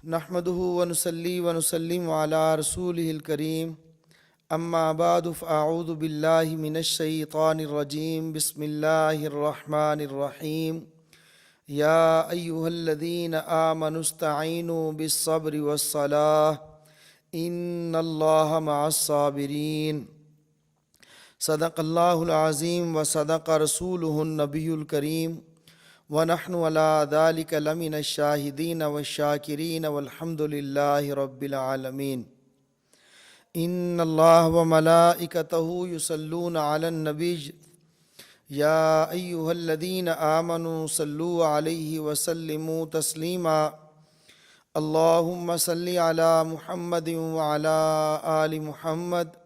نحمده ونصلي ونسلم على رسوله الكريم اما بعد فاعوذ بالله من الشيطان الرجيم بسم الله الرحمن الرحيم يا ايها الذين آمنوا استعينوا بالصبر والصلاة ان الله مع الصابرين صدق الله العظيم وصدق رسوله النبي الكريم ونحن على ذلك لمن الشاهدين والشاكرين والحمد لله رب العالمين ان الله وملائكته يصلون على النبي يا ايها الذين آمنوا صلوا عليه وسلموا تسليما اللهم صل على محمد وعلى آل محمد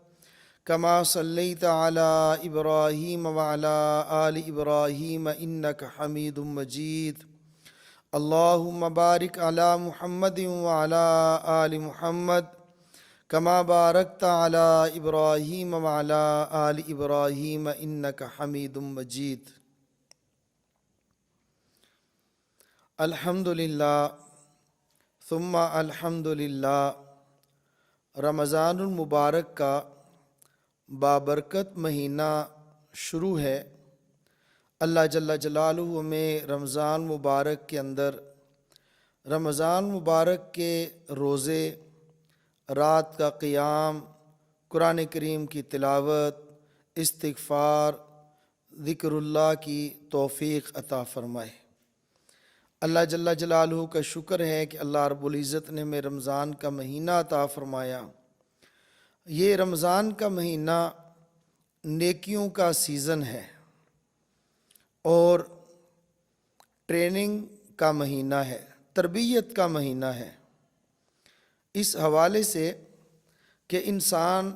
كما صليت على إبراهيم وعلى آل إبراهيم إنك حميد مجيد اللهم بارك على محمد وعلى آل محمد كما باركت على إبراهيم وعلى آل إبراهيم إنك حميد مجيد الحمد لله ثم الحمد لله رمضان المبارک کا بابرکت مہینہ شروع ہے۔ اللہ جل جلالہ ہمیں رمضان مبارک کے اندر رمضان مبارک کے روزے، رات کا قیام، قرآن کریم کی تلاوت، استغفار، ذکر اللہ کی توفیق عطا فرمائے۔ اللہ جل جلالہ کا شکر ہے کہ اللہ رب العزت نے ہمیں رمضان کا مہینہ عطا فرمایا۔ یہ رمضان کا مہینہ نیکیوں کا سیزن ہے اور ٹریننگ کا مہینہ ہے، تربیت کا مہینہ ہے، اس حوالے سے کہ انسان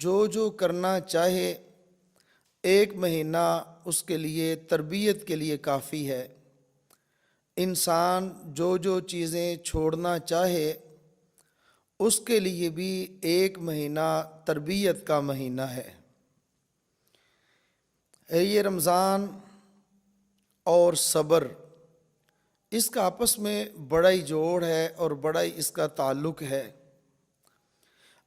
جو کرنا چاہے ایک مہینہ اس کے لیے تربیت کے لیے کافی ہے۔ انسان جو چیزیں چھوڑنا چاہے اس کے لیے بھی ایک مہینہ تربیت کا مہینہ ہے۔ یہ رمضان اور صبر، اس کا آپس میں بڑا ہی جوڑ ہے اور بڑا ہی اس کا تعلق ہے۔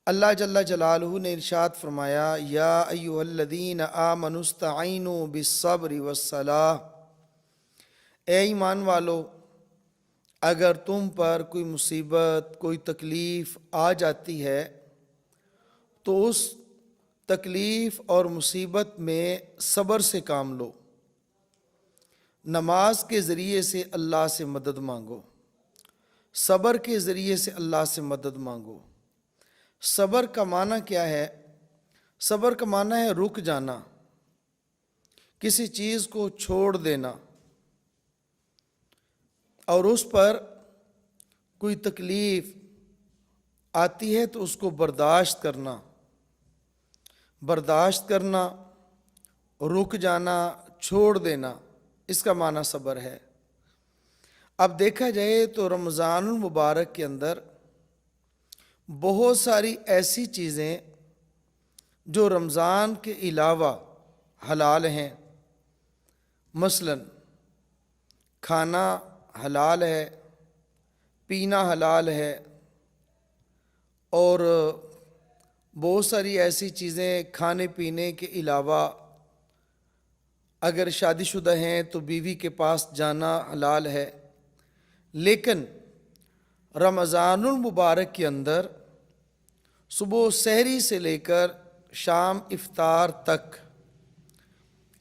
اللہ جل جلالہ نے ارشاد فرمایا یا ایھا الذین آمنوا استعینوا بالصبر والصلاۃ، اے ایمان والو، اگر تم پر کوئی مصیبت، کوئی تکلیف آ جاتی ہے تو اس تکلیف اور مصیبت میں صبر سے کام لو، نماز کے ذریعے سے اللہ سے مدد مانگو، صبر کے ذریعے سے اللہ سے مدد مانگو۔ صبر کا معنی کیا ہے؟ صبر کا معنی ہے رک جانا، کسی چیز کو چھوڑ دینا، اور اس پر کوئی تکلیف آتی ہے تو اس کو برداشت کرنا، رک جانا، چھوڑ دینا، اس کا معنی صبر ہے۔ اب دیکھا جائے تو رمضان المبارک کے اندر بہت ساری ایسی چیزیں جو رمضان کے علاوہ حلال ہیں، مثلا کھانا حلال ہے، پینا حلال ہے، اور بہت ساری ایسی چیزیں کھانے پینے کے علاوہ اگر شادی شدہ ہیں تو بیوی کے پاس جانا حلال ہے۔ لیکن رمضان المبارک کے اندر صبح سحری سے لے کر شام افطار تک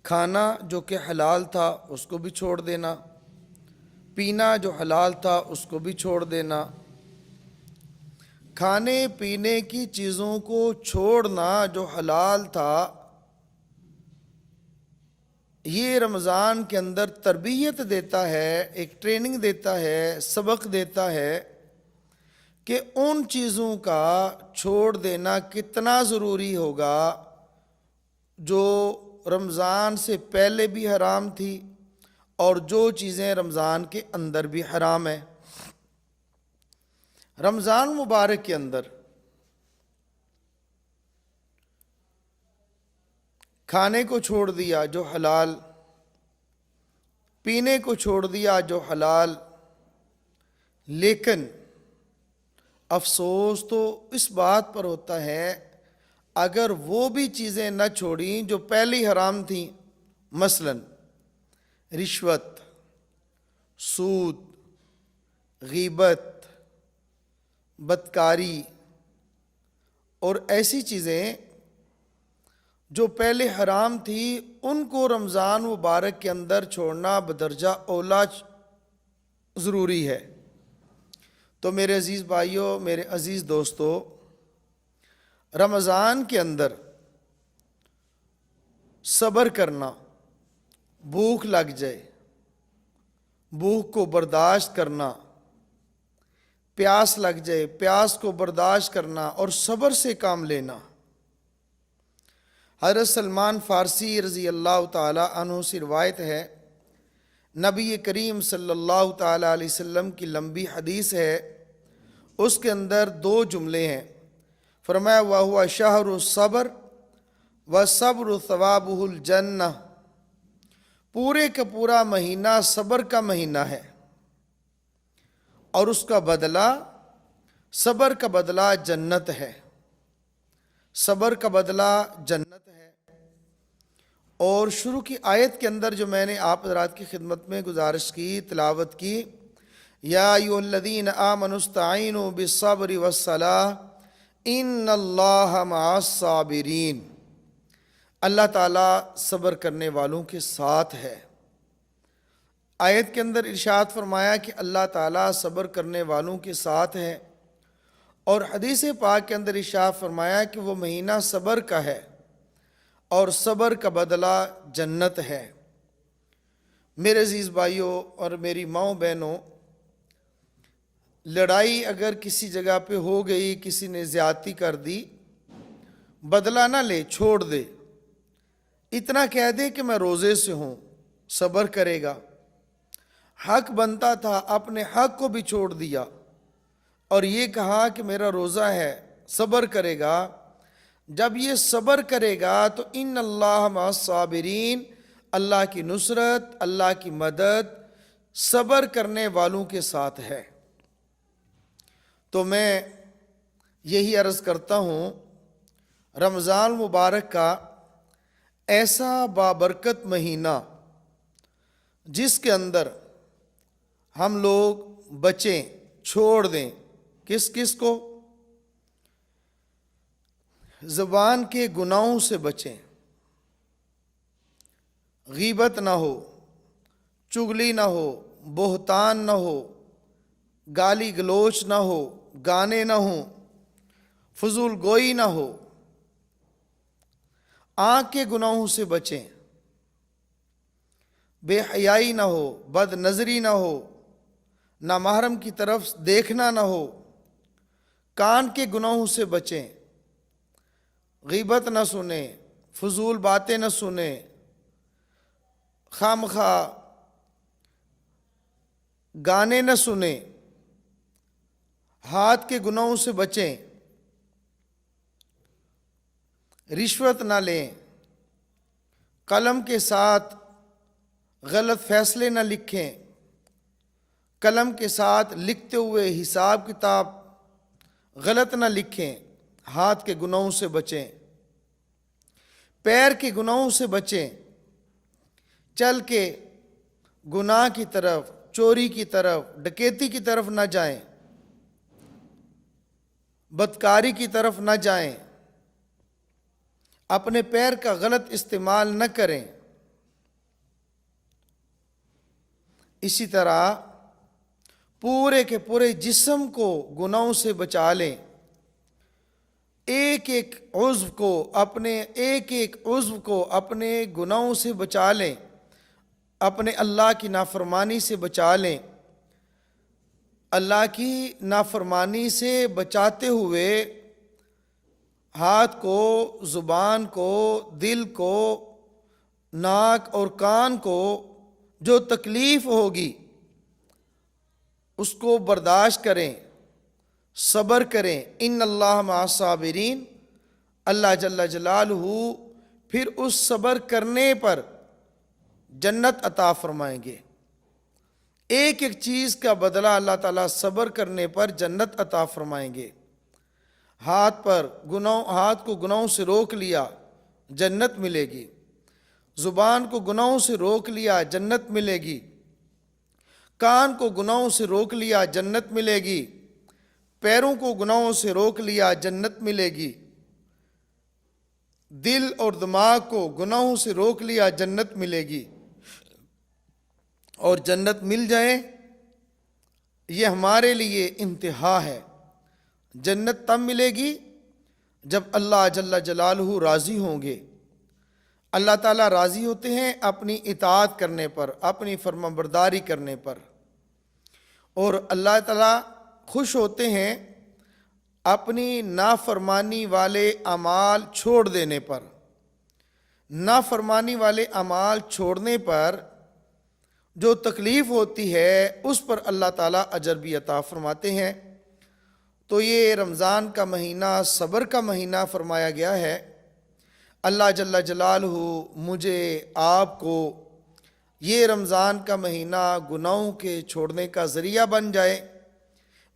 کھانا جو کہ حلال تھا اس کو بھی چھوڑ دینا، پینا جو حلال تھا اس کو بھی چھوڑ دینا۔ کھانے پینے کی چیزوں کو چھوڑنا جو حلال تھا، یہ رمضان کے اندر تربیت دیتا ہے، ایک ٹریننگ دیتا ہے، سبق دیتا ہے کہ ان چیزوں کا چھوڑ دینا کتنا ضروری ہوگا جو رمضان سے پہلے بھی حرام تھی اور جو چیزیں رمضان کے اندر بھی حرام ہیں۔ رمضان مبارک کے اندر کھانے کو چھوڑ دیا جو حلال، پینے کو چھوڑ دیا جو حلال، لیکن افسوس تو اس بات پر ہوتا ہے اگر وہ بھی چیزیں نہ چھوڑیں جو پہلی حرام تھیں، مثلا رشوت، سود، غیبت، بدکاری اور ایسی چیزیں جو پہلے حرام تھی، ان کو رمضان مبارک کے اندر چھوڑنا بدرجہ اولا ضروری ہے۔ تو میرے عزیز بھائیوں، میرے عزیز دوستو، رمضان کے اندر صبر کرنا، بھوک لگ جائے، بھوک کو برداشت کرنا، پیاس لگ جائے، پیاس کو برداشت کرنا اور صبر سے کام لینا۔ حضرت سلمان فارسی رضی اللہ تعالی عنہ سے روایت ہے، نبی کریم صلی اللہ تعالی علیہ وسلم کی لمبی حدیث ہے، اس کے اندر 2 جملے ہیں۔ فرمایا وَهُوَ شَهْرُ الصَّبْرِ وَالصَّبْرُ ثَوَابُهُ الْجَنَّةُ، پورے کا پورا مہینہ صبر کا مہینہ ہے اور اس کا بدلہ، صبر کا بدلہ جنت ہے، صبر کا بدلہ جنت ہے۔ اور شروع کی آیت کے اندر جو میں نے آپ حضرات کی خدمت میں گزارش کی، تلاوت کی، یا ایھا الذین آمنوا استعینوا بالصبر والصلاۃ ان اللہ مع الصابرین، اللہ تعالیٰ صبر کرنے والوں کے ساتھ ہے۔ آیت کے اندر ارشاد فرمایا کہ اللہ تعالیٰ صبر کرنے والوں کے ساتھ ہے، اور حدیث پاک کے اندر ارشاد فرمایا کہ وہ مہینہ صبر کا ہے اور صبر کا بدلہ جنت ہے۔ میرے عزیز بھائیوں اور میری ماؤں بہنوں، لڑائی اگر کسی جگہ پہ ہو گئی، کسی نے زیادتی کر دی، بدلہ نہ لے، چھوڑ دے، اتنا کہہ دے کہ میں روزے سے ہوں، صبر کرے گا۔ حق بنتا تھا، اپنے حق کو بھی چھوڑ دیا اور یہ کہا کہ میرا روزہ ہے، صبر کرے گا۔ جب یہ صبر کرے گا تو ان اللہ مع الصابرین، اللہ کی نصرت، اللہ کی مدد صبر کرنے والوں کے ساتھ ہے۔ تو میں یہی عرض کرتا ہوں، رمضان مبارک کا ایسا بابرکت مہینہ جس کے اندر ہم لوگ بچیں، چھوڑ دیں، کس کس کو؟ زبان کے گناہوں سے بچیں، غیبت نہ ہو، چغلی نہ ہو، بہتان نہ ہو، گالی گلوچ نہ ہو، گانے نہ ہوں، فضول گوئی نہ ہو، آنکھ کے گناہوں سے بچیں، بے حیائی نہ ہو، بد نظری نہ ہو، نامحرم کی طرف دیکھنا نہ ہو، کان کے گناہوں سے بچیں، غیبت نہ سنیں، فضول باتیں نہ سنیں، خامخواہ گانے نہ سنیں، ہاتھ کے گناہوں سے بچیں، رشوت نہ لیں، قلم کے ساتھ غلط فیصلے نہ لکھیں، قلم کے ساتھ لکھتے ہوئے حساب کتاب غلط نہ لکھیں، ہاتھ کے گناہوں سے بچیں، پیر کے گناہوں سے بچیں، چل کے گناہ کی طرف، چوری کی طرف، ڈکیتی کی طرف نہ جائیں، بدکاری کی طرف نہ جائیں، اپنے پیر کا غلط استعمال نہ کریں۔ اسی طرح پورے کے پورے جسم کو گناہوں سے بچا لیں، ایک ایک عضو کو اپنے گناہوں سے بچا لیں، اپنے اللہ کی نافرمانی سے بچا لیں۔ اللہ کی نافرمانی سے بچاتے ہوئے ہاتھ کو، زبان کو، دل کو، ناک اور کان کو جو تکلیف ہوگی اس کو برداشت کریں، صبر کریں۔ ان اللہ مع الصابرین، اللہ جل جلالہ پھر اس صبر کرنے پر جنت عطا فرمائیں گے۔ ایک ایک چیز کا بدلہ اللہ تعالیٰ صبر کرنے پر جنت عطا فرمائیں گے۔ ہاتھ کو گناہوں سے روک لیا، جنت ملے گی۔ زبان کو گناہوں سے روک لیا، جنت ملے گی۔ کان کو گناہوں سے روک لیا، جنت ملے گی۔ پیروں کو گناہوں سے روک لیا، جنت ملے گی۔ دل اور دماغ کو گناہوں سے روک لیا، جنت ملے گی۔ اور جنت مل جائے یہ ہمارے لیے انتہا ہے۔ جنت تب ملے گی جب اللہ جل جلالہ راضی ہوں گے۔ اللہ تعالیٰ راضی ہوتے ہیں اپنی اطاعت کرنے پر، اپنی فرمانبرداری کرنے پر، اور اللہ تعالیٰ خوش ہوتے ہیں اپنی نافرمانی والے اعمال چھوڑ دینے پر۔ نافرمانی والے اعمال چھوڑنے پر جو تکلیف ہوتی ہے اس پر اللہ تعالیٰ اجر بھی عطا فرماتے ہیں۔ تو یہ رمضان کا مہینہ صبر کا مہینہ فرمایا گیا ہے۔ اللہ جل جلالہ مجھے آپ کو یہ رمضان کا مہینہ گناہوں کے چھوڑنے کا ذریعہ بن جائے،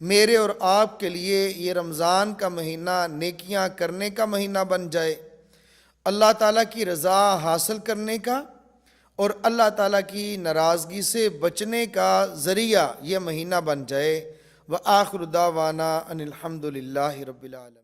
میرے اور آپ کے لیے یہ رمضان کا مہینہ نیکیاں کرنے کا مہینہ بن جائے، اللہ تعالیٰ کی رضا حاصل کرنے کا اور اللہ تعالیٰ کی ناراضگی سے بچنے کا ذریعہ یہ مہینہ بن جائے۔ وآخر دعوانا ان الحمد للہ رب العالمین۔